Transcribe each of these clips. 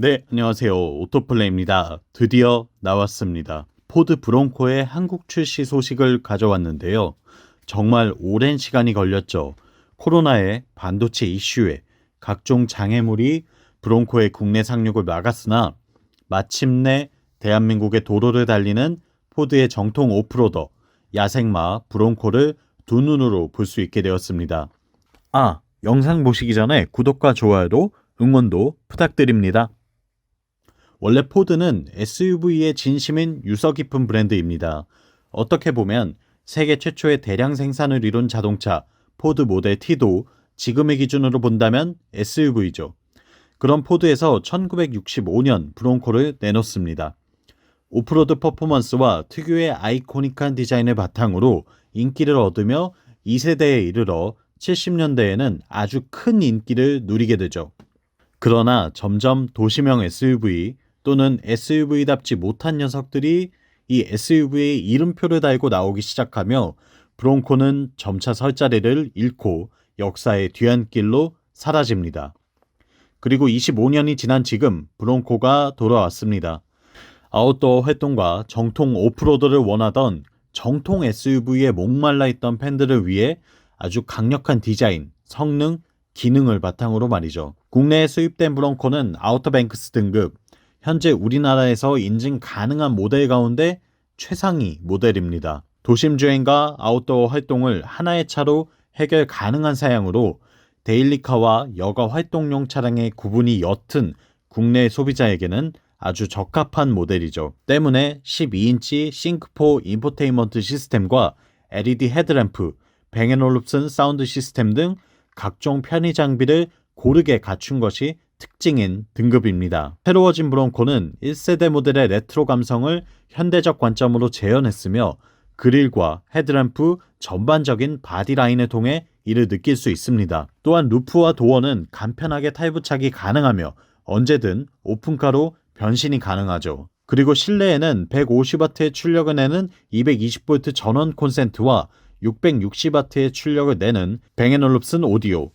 네, 안녕하세요. 오토플레이입니다. 드디어 나왔습니다. 포드 브론코의 한국 출시 소식을 가져왔는데요. 정말 오랜 시간이 걸렸죠. 코로나의 반도체 이슈에 각종 장애물이 브론코의 국내 상륙을 막았으나 마침내 대한민국의 도로를 달리는 포드의 정통 오프로더 야생마 브론코를 두 눈으로 볼 수 있게 되었습니다. 영상 보시기 전에 구독과 좋아요도 응원도 부탁드립니다. 원래 포드는 SUV의 진심인 유서 깊은 브랜드입니다. 어떻게 보면 세계 최초의 대량 생산을 이룬 자동차 포드 모델 T도 지금의 기준으로 본다면 SUV죠. 그런 포드에서 1965년 브론코를 내놓습니다. 오프로드 퍼포먼스와 특유의 아이코닉한 디자인을 바탕으로 인기를 얻으며 2세대에 이르러 70년대에는 아주 큰 인기를 누리게 되죠. 그러나 점점 도시명 SUV 또는 SUV답지 못한 녀석들이 이 SUV의 이름표를 달고 나오기 시작하며 브론코는 점차 설 자리를 잃고 역사의 뒤안길로 사라집니다. 그리고 25년이 지난 지금 브론코가 돌아왔습니다. 아웃도어 활동과 정통 오프로드를 원하던 정통 SUV에 목말라 있던 팬들을 위해 아주 강력한 디자인, 성능, 기능을 바탕으로 말이죠. 국내에 수입된 브론코는 아우터뱅크스 등급, 현재 우리나라에서 인증 가능한 모델 가운데 최상위 모델입니다. 도심 주행과 아웃도어 활동을 하나의 차로 해결 가능한 사양으로 데일리카와 여가 활동용 차량의 구분이 옅은 국내 소비자에게는 아주 적합한 모델이죠. 때문에 12인치 싱크4 인포테인먼트 시스템과 LED 헤드램프, 뱅앤올룹슨 사운드 시스템 등 각종 편의 장비를 고르게 갖춘 것이 특징인 등급입니다. 새로워진 브론코는 1세대 모델의 레트로 감성을 현대적 관점으로 재현했으며 그릴과 헤드램프 전반적인 바디라인을 통해 이를 느낄 수 있습니다. 또한 루프와 도어는 간편하게 탈부착이 가능하며 언제든 오픈카로 변신이 가능하죠. 그리고 실내에는 150W의 출력을 내는 220V 전원 콘센트와 660W의 출력을 내는 뱅앤올룹슨 오디오,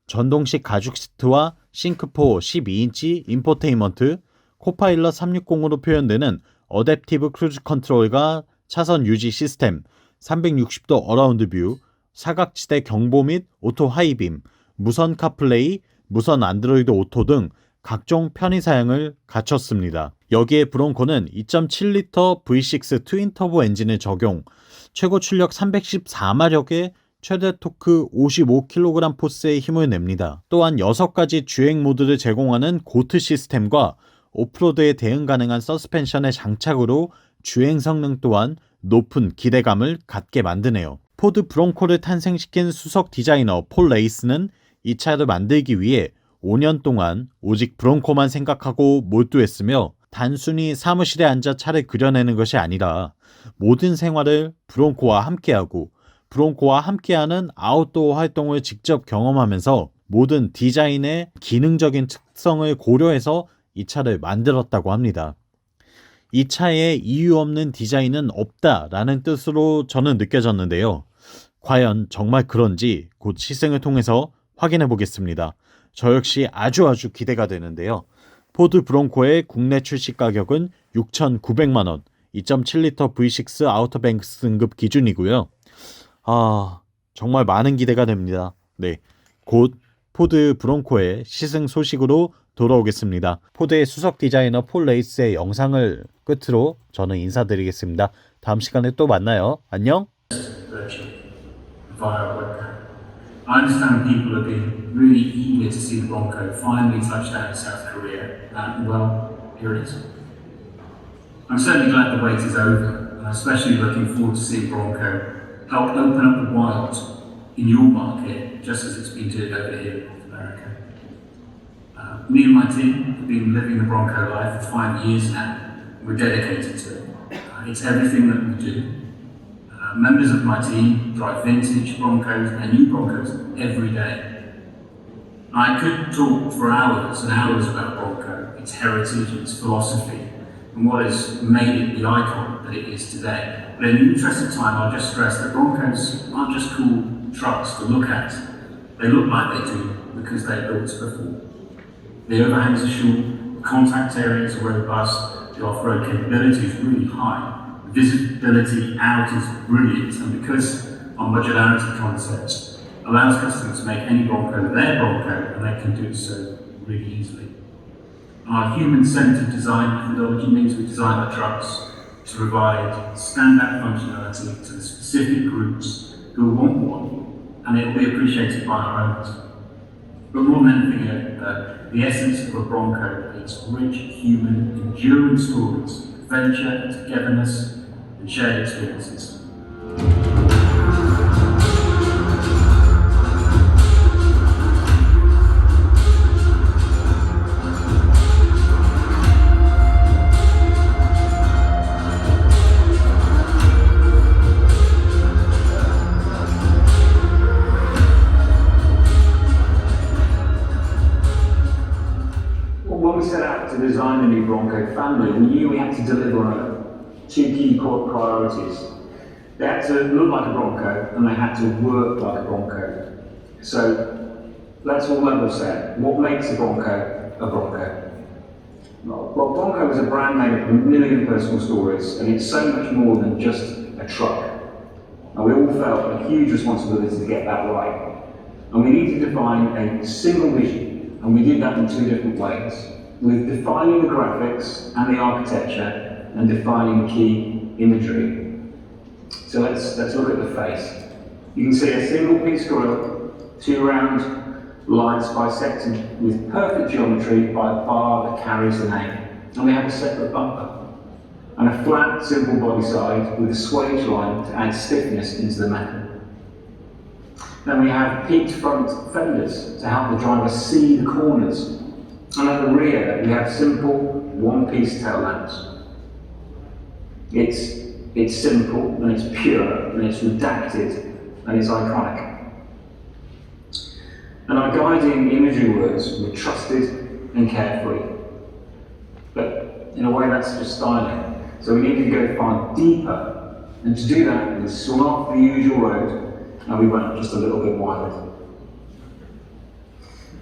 전동식 가죽 시트와 싱크4 12인치 인포테인먼트, 코파일럿 360으로 표현되는 어댑티브 크루즈 컨트롤과 차선 유지 시스템, 360도 어라운드 뷰, 사각지대 경보 및 오토 하이빔, 무선 카플레이, 무선 안드로이드 오토 등 각종 편의 사양을 갖췄습니다. 여기에 브론코는 2.7L V6 트윈 터보 엔진을 적용, 최고 출력 314마력의 최대 토크 55kg 포스의 힘을 냅니다. 또한 6가지 주행 모드를 제공하는 고트 시스템과 오프로드에 대응 가능한 서스펜션의 장착으로 주행 성능 또한 높은 기대감을 갖게 만드네요. 포드 브론코를 탄생시킨 수석 디자이너 폴 레이스는 이 차를 만들기 위해 5년 동안 오직 브론코만 생각하고 몰두했으며 단순히 사무실에 앉아 차를 그려내는 것이 아니라 모든 생활을 브론코와 함께하고 브론코와 함께하는 아웃도어 활동을 직접 경험하면서 모든 디자인의 기능적인 특성을 고려해서 이 차를 만들었다고 합니다. 이 차에 이유 없는 디자인은 없다라는 뜻으로 저는 느껴졌는데요. 과연 정말 그런지 곧 시승을 통해서 확인해 보겠습니다. 저 역시 아주 기대가 되는데요. 포드 브론코의 국내 출시 가격은 6,900만원, 2.7L V6 아우터뱅크스 등급 기준이고요. 정말 많은 기대가 됩니다. 네, 곧 포드 브론코의 시승 소식으로 돌아오겠습니다. 포드의 수석 디자이너 폴 레이스의 영상을 끝으로 저는 인사드리겠습니다. 다음 시간에 또 만나요. 안녕. I understand people have been really eager to see the Bronco finally touch down in South Korea, and well, here it is. I'm certainly glad the wait is over, and I'm especially looking forward to seeing Bronco help open up the wild in your market, just as it's been doing over here in North America. Me and my team have been living the Bronco life for 5 years now. We're dedicated to it. It's everything that we do. Members of my team drive vintage Broncos and new Broncos every day. I could talk for hours and hours about Bronco, its heritage, its philosophy, and what has made it the icon that it is today. But in the interest of time, I'll just stress that Broncos aren't just cool trucks to look at. They look like they do because they're built before. The overhangs are short, contact areas are robust, the off-road capability is really high, the visibility out is brilliant, and because our modularity concept allows customers to make any Bronco their Bronco, and they can do so really easily. Our human-centered design methodology means we design our trucks to provide standout functionality to the specific groups who want one, and it will be appreciated by our owners. But more than anything, the essence of a Bronco is rich human, enduring stories, adventure, togetherness, and shared experiences. When we set out to design the new Bronco family, we knew we had to deliver on two key core priorities. They had to look like a Bronco and they had to work like a Bronco. So let's all level set. What makes a Bronco a Bronco? Well, Bronco is a brand made up of a million personal stories, and it's so much more than just a truck. And we all felt a huge responsibility to get that right. And we needed to define a single vision, and we did that in two different ways, with defining the graphics and the architecture and defining key imagery. So let's look at the face. You can see a single piece grille, two round lines bisected with perfect geometry by a bar that carries the name. And we have a separate bumper and a flat, simple body side with a swage line to add stiffness into the metal. Then we have peaked front fenders to help the driver see the corners. And at the rear, we have simple one-piece tail lamps. It's simple, and it's pure, and it's redacted, and it's iconic. And our guiding imagery words were trusted and carefree. But in a way, that's just styling. So we needed to go far deeper, and to do that, we swung off the usual road, and we went just a little bit wider.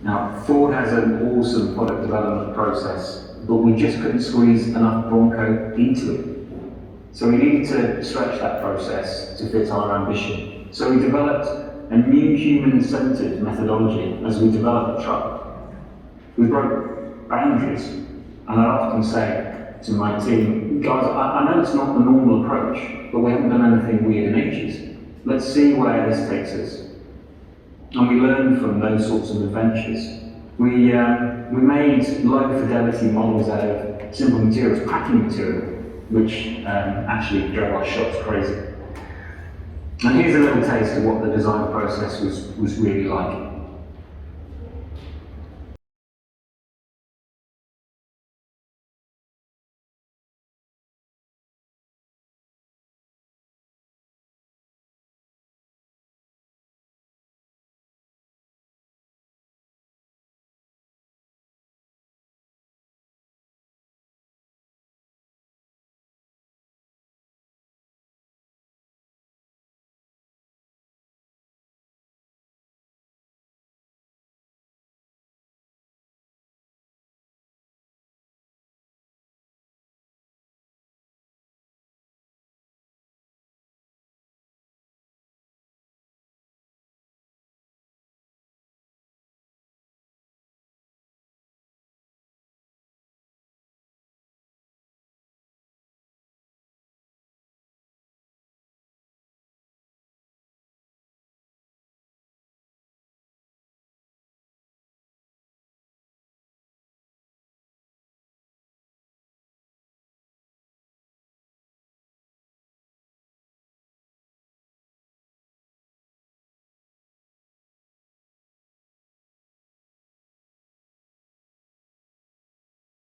Now, Ford has an awesome product development process, but we just couldn't squeeze enough Bronco into it. So we needed to stretch that process to fit our ambition. So we developed a new human-centered methodology as we developed the truck. We broke boundaries, and I often say to my team, guys, I know it's not the normal approach, but we haven't done anything weird in ages. Let's see where this takes us. And we learned from those sorts of adventures. We made low fidelity models out of simple materials, packing material, which actually drove our shops crazy. And here's a little taste of what the design process was really like.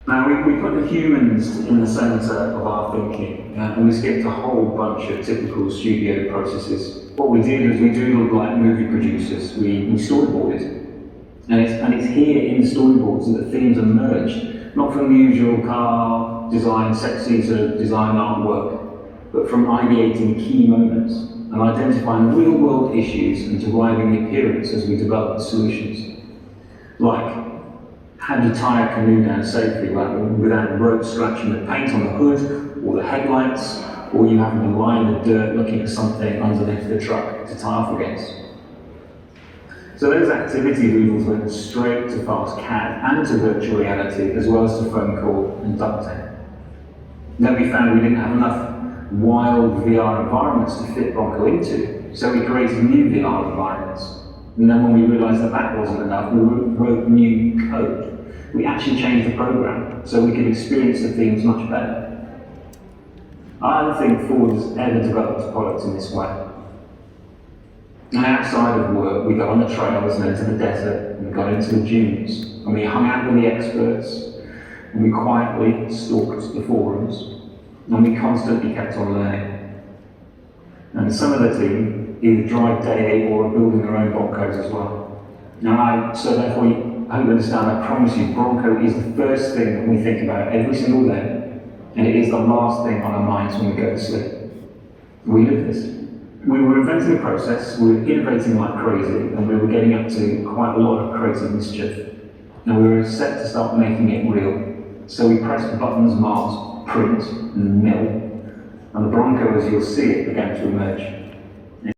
Now, we put the humans in the centre of our thinking, and we skipped a whole bunch of typical studio processes. What we did is we doodled like movie producers. We storyboarded. And it's here in the storyboards that the themes emerged, not from the usual car design, sexy sort of design artwork, but from ideating key moments and identifying real-world issues and deriving the appearance as we develop the solutions. Like, how do you tie a canoe down safely without rope scratching the paint on the hood or the headlights, or you having to lie in the dirt looking at something underneath the truck to tie off against? So those activity doodles went straight to FastCAD and to virtual reality, as well as to foam core and duct tape. Then we found we didn't have enough wild VR environments to fit Bronco into, so we created new VR environments. And then when we realized that that wasn't enough, we wrote new code. We actually changed the program so we could experience the themes much better. I don't think Ford has ever developed a product in this way. And outside of work, we got on the trails and into the desert, and we got into the dunes, and we hung out with the experts, and we quietly stalked the forums, and we constantly kept on learning. And some of the team either drive daily or are building their own Broncos as well. So therefore, I hope you understand, I promise you, Bronco is the first thing that we think about every single day, and it is the last thing on our minds when we go to sleep. We live this. We were inventing a process, we were innovating like crazy, and we were getting up to quite a lot of creative mischief. And we were set to start making it real. So we pressed buttons marked print and mill, and the Bronco, as you'll see it, began to emerge.